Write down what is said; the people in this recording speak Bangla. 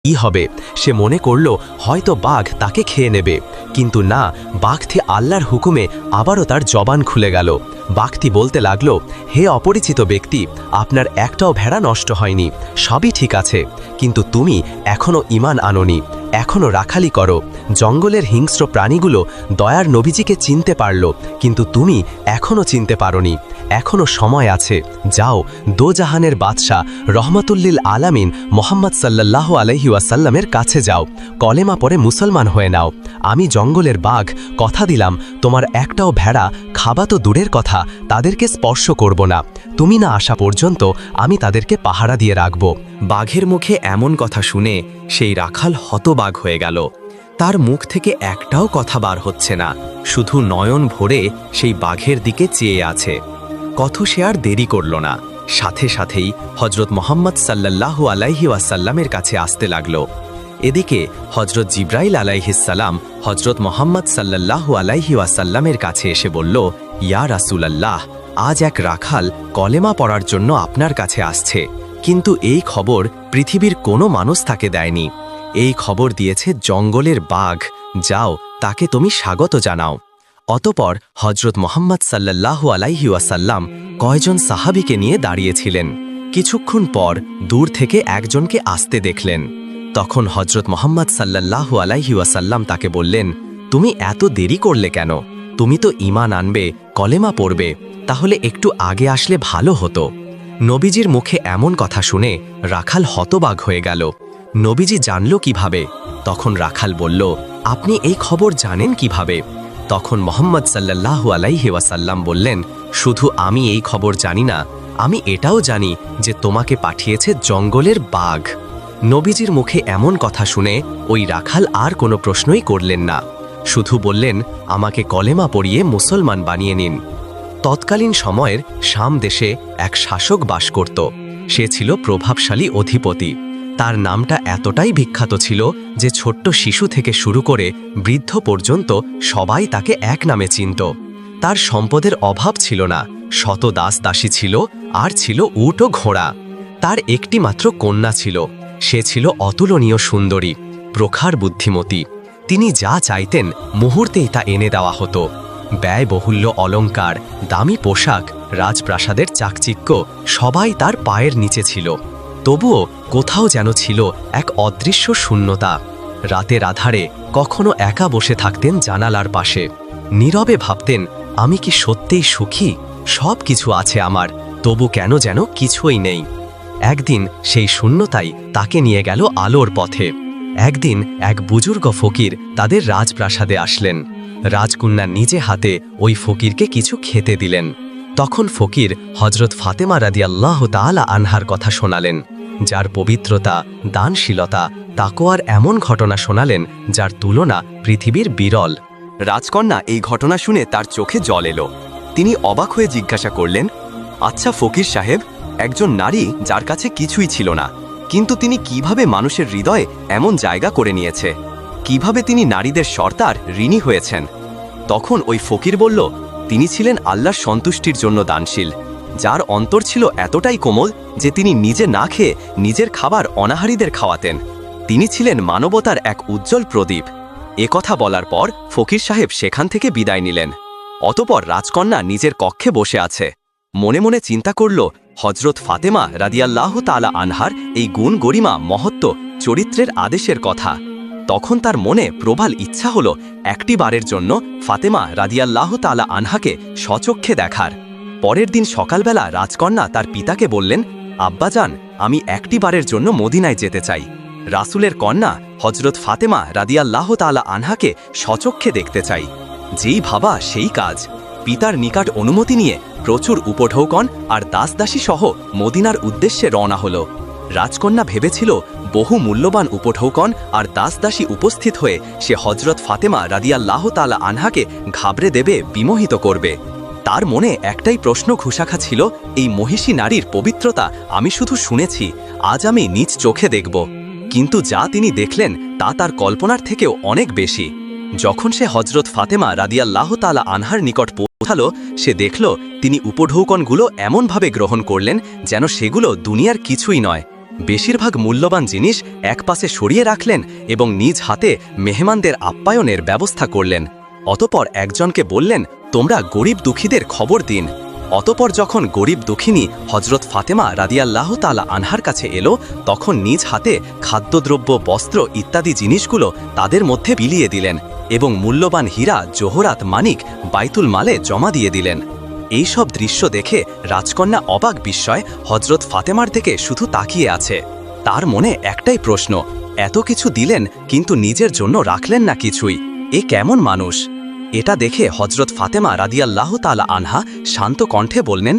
কি হবে। সে মনে করল হয়তো বাঘ তাকে খেয়ে নেবে, কিন্তু না, বাঘটি আল্লাহর হুকুমে আবারও তার জবান খুলে গেল। বাঘটি বলতে লাগলো, হে অপরিচিত ব্যক্তি, আপনার একটাও ভেড়া নষ্ট হয়নি, সবই ঠিক আছে, কিন্তু তুমি এখনও ঈমান আনোনি, এখনও রাখালি করো। জঙ্গলের হিংস্র প্রাণীগুলো দয়ার নবীজিকে চিনতে পারল, কিন্তু তুমি এখনও চিনতে পারোনি। এখনও সময় আছে, যাও, দোজাহানের বাদশাহ রহমতুল্লিল আলামিন মোহাম্মদ সাল্লাল্লাহু আলাইহি ওয়াসাল্লামের কাছে যাও, কলেমা পড়ে মুসলমান হয়ে নাও। আমি জঙ্গলের বাঘ, কথা দিলাম তোমার একটাও ভেড়া খাবা তো দূরের কথা, তাদেরকে স্পর্শ করব না। তুমি না আসা পর্যন্ত আমি তাদেরকে পাহারা দিয়ে রাখব। বাঘের মুখে এমন কথা শুনে সেই রাখাল হতবাক হয়ে গেল। তার মুখ থেকে একটাও কথা বার হচ্ছে না, শুধু নয়ন ভরে সেই বাঘের দিকে চেয়ে আছে। সে আর দেরি করল না, সাথে সাথেই হজরত মোহাম্মদ সাল্লাল্লাহু আলাইহি ওয়াসাল্লামের কাছে আসতে লাগল। এদিকে হজরত জিব্রাইল আলাইহিসসালাম হজরত মোহাম্মদ সাল্লাল্লাহু আলাইহি ওয়াসাল্লামের কাছে এসে বলল, ইয়া রাসূলুল্লাহ, আজ এক রাখাল কলেমা পড়ার জন্য আপনার কাছে আসছে, কিন্তু এই খবর পৃথিবীর কোনো মানুষ তাকে দেয়নি। এই খবর দিয়েছে জঙ্গলের বাঘ, যাও, তাকে তুমি স্বাগত জানাও। অতপর হজরত মোহাম্মদ সাল্লাল্লাহু আলাইহি ওয়াসাল্লাম কয়জন সাহাবীকে নিয়ে দাঁড়িয়েছিলেন। কিছুক্ষণ পর দূর থেকে একজনকে আসতে দেখলেন। তখন হজরত মোহাম্মদ সাল্লাল্লাহু আলাইহি ওয়াসাল্লাম তাকে বললেন, তুমি এত দেরি করলে কেন? তুমি তো ঈমান আনবে, কলেমা পড়বে, তাহলে একটু আগে আসলে ভালো হতো। নবীজির মুখে এমন কথা শুনে রাখাল হতবাক হয়ে গেল। নবীজি জানল কিভাবে? তখন রাখাল বলল, আপনি এই খবর জানেন কিভাবে? তখন মোহাম্মদ সাল্লাল্লাহু আলাইহি ওয়াসাল্লাম বললেন, শুধু আমি এই খবর জানি না, আমি এটাও জানি যে তোমাকে পাঠিয়েছে জঙ্গলের বাঘ। নবীজির মুখে এমন কথা শুনে ওই রাখাল আর কোনো প্রশ্নই করলেন না, শুধু বললেন, আমাকে কলেমা পড়িয়ে মুসলমান বানিয়ে নিন। তৎকালীন সময়ের শাম দেশে এক শাসক বাস করত। সে ছিল প্রভাবশালী অধিপতি। তার নামটা এতটাই বিখ্যাত ছিল যে ছোট্ট শিশু থেকে শুরু করে বৃদ্ধ পর্যন্ত সবাই তাকে এক নামে চিনত। তার সম্পদের অভাব ছিল না, শত দাস দাসী ছিল, আর ছিল উট ও ঘোড়া। তার একটি মাত্র কন্যা ছিল, সে ছিল অতুলনীয় সুন্দরী, প্রখর বুদ্ধিমতী। তিনি যা চাইতেন মুহূর্তেই তা এনে দেওয়া হতো। ব্যয়বহুল্য অলঙ্কার, দামি পোশাক, রাজপ্রাসাদের চাকচিক্য সবাই তার পায়ের নিচে ছিল। তবুও কোথাও যেন ছিল এক অদৃশ্য শূন্যতা। রাতের আধারে কখনো একা বসে থাকতেন জানালার পাশে, নীরবে ভাবতেন, আমি কি সত্যিই সুখী? সব কিছু আছে আমার, তবু কেন যেন কিছুই নেই। একদিন সেই শূন্যতাই তাকে নিয়ে গেল আলোর পথে। একদিন এক বুজুর্গ ফকির তাদের রাজপ্রাসাদে আসলেন। রাজকন্যা নিজে হাতে ওই ফকিরকে কিছু খেতে দিলেন। তখন ফকির হজরত ফাতেমা রাদিয়াল্লাহু তাআলা আনহার কথা শোনালেন, যার পবিত্রতা, দানশীলতা, তাকওয়ার এমন ঘটনা শোনালেন যার তুলনা পৃথিবীর বিরল। রাজকন্যা এই ঘটনা শুনে তার চোখে জল এলো। তিনি অবাক হয়ে জিজ্ঞাসা করলেন, আচ্ছা ফকির সাহেব, একজন নারী যার কাছে কিছুই ছিল না, কিন্তু তিনি কিভাবে মানুষের হৃদয়ে এমন জায়গা করে নিয়েছে? কিভাবে তিনি নারীদের সর্দার, ঋণী হয়েছেন? তখন ওই ফকির বলল, তিনি ছিলেন আল্লাহর সন্তুষ্টির জন্য দানশীল, যার অন্তর ছিল এতটাই কোমল যে তিনি নিজে না খেয়ে নিজের খাবার অনাহারীদের খাওয়াতেন। তিনি ছিলেন মানবতার এক উজ্জ্বল প্রদীপ। কথা বলার পর ফকির সাহেব সেখান থেকে বিদায় নিলেন। অতপর রাজকন্যা নিজের কক্ষে বসে আছে, মনে মনে চিন্তা করল হজরত ফাতেমা রাদিয়াল্লাহু তাআলা আনহার এই গুণ গরিমা, মহত্ব, চরিত্রের আদেশের কথা। তখন তার মনে প্রবল ইচ্ছা হলো একটি বারের জন্য ফাতেমা রাদিয়াল্লাহু তাআলা আনহাকে স্বচক্ষে দেখার। পরের দিন সকালবেলা রাজকন্যা তার পিতাকে বললেন, আব্বাজান, আমি একটি বারের জন্য মদিনায় যেতে চাই। রাসূলের কন্যা হজরত ফাতেমা রাদিয়াল্লাহু তাআলা আনহাকে স্বচক্ষে দেখতে চাই। যেই ভাবা সেই কাজ। পিতার নিকট অনুমতি নিয়ে প্রচুর উপঢৌকন আর দাসদাসী সহ মদিনার উদ্দেশ্যে রওনা হলো। রাজকন্যা ভেবেছিল বহু মূল্যবান উপঢৌকন আর দাসদাসী উপস্থিত হয়ে সে হজরত ফাতেমা রাদিয়াল্লাহু তাআলা আনহাকে ঘাবড়ে দেবে, বিমোহিত করবে। তার মনে একটাই প্রশ্ন ঘুষাখা ছিল, এই মহিষী নারীর পবিত্রতা আমি শুধু শুনেছি, আজ আমি নিজ চোখে দেখব। কিন্তু যা তিনি দেখলেন তা তার কল্পনার থেকেও অনেক বেশি। যখন সে হজরত ফাতেমা রাদিয়াল্লাহু তাআলা আনহার নিকট পৌঁছালো, সে দেখল তিনি উপঢৌকনগুলো এমনভাবে গ্রহণ করলেন যেন সেগুলো দুনিয়ার কিছুই নয়। বেশিরভাগ মূল্যবান জিনিস একপাশে সরিয়ে রাখলেন এবং নিজ হাতে মেহমানদের আপ্যায়নের ব্যবস্থা করলেন। অতপর একজনকে বললেন, তোমরা গরিব দুঃখীদের খবর দিন। অতপর যখন গরিব দুঃখিনী হজরত ফাতেমা রাদিয়াল্লাহু তাআলা আনহার কাছে এলো, তখন নিজ হাতে খাদ্যদ্রব্য, বস্ত্র ইত্যাদি জিনিসগুলো তাদের মধ্যে বিলিয়ে দিলেন এবং মূল্যবান হীরা, জোহরাত, মানিক বাইতুল মালে জমা দিয়ে দিলেন। এই সব দৃশ্য দেখে রাজকন্যা অবাক বিস্ময় হজরত ফাতেমার দিকে শুধু তাকিয়ে আছে। তার মনে একটাই প্রশ্ন, এত কিছু দিলেন কিন্তু নিজের জন্য রাখলেন না কিছুই, এ কেমন মানুষ? এটা দেখে হজরত ফাতেমা রাদিয়াল্লাহু তাআলা আনহা শান্ত কণ্ঠে বললেন,